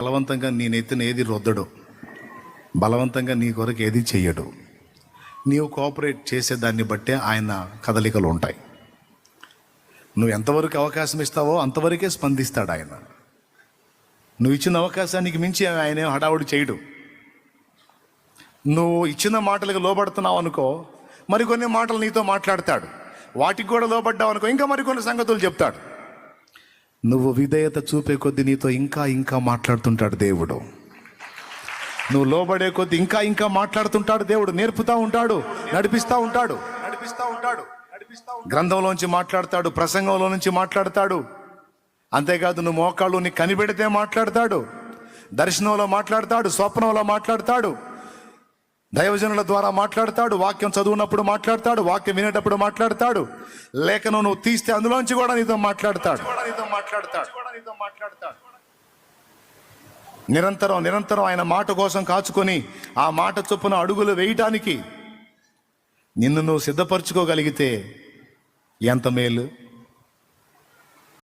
బలవంతంగా నీ నెత్తిన ఏది రుద్దడు, బలవంతంగా నీ కొరకు ఏది చెయ్యడు. నీవు కోఆపరేట్ చేసేదాన్ని బట్టే ఆయన కదలికలు ఉంటాయి. నువ్వు ఎంతవరకు అవకాశం ఇస్తావో అంతవరకే స్పందిస్తాడు ఆయన. నువ్వు ఇచ్చిన అవకాశానికి మించి ఆయన హడావుడి చేయడు. నువ్వు ఇచ్చిన మాటలకు లోబడుతున్నావు అనుకో, మరికొన్ని మాటలు నీతో మాట్లాడతాడు. వాటికి కూడా లోబడ్డావు అనుకో, ఇంకా మరికొన్ని సంగతులు చెప్తాడు. నువ్వు విధేయత చూపే కొద్దీ నీతో ఇంకా ఇంకా మాట్లాడుతుంటాడు దేవుడు. నువ్వు లోబడే కొద్దీ ఇంకా ఇంకా మాట్లాడుతుంటాడు దేవుడు. నేర్పుతా ఉంటాడు, నడిపిస్తూ ఉంటాడు. గ్రంథంలోంచి మాట్లాడతాడు, ప్రసంగంలో నుంచి మాట్లాడతాడు. అంతేకాదు, నువ్వు మోకాళ్ళు నీ కనిపెడితే మాట్లాడతాడు, దర్శనంలో మాట్లాడతాడు, స్వప్నంలో మాట్లాడతాడు, దైవజనుల ద్వారా మాట్లాడతాడు, వాక్యం చదువునప్పుడు మాట్లాడతాడు, వాక్యం వినేటప్పుడు మాట్లాడతాడు, లేఖనం నువ్వు తీస్తే అందులోంచి కూడా నీతో మాట్లాడతాడు. నిరంతరం ఆయన మాట కోసం కాచుకొని ఆ మాట చొప్పున అడుగులు వేయటానికి నిన్ను నువ్వు సిద్ధపరచుకోగలిగితే ఎంత మేలు.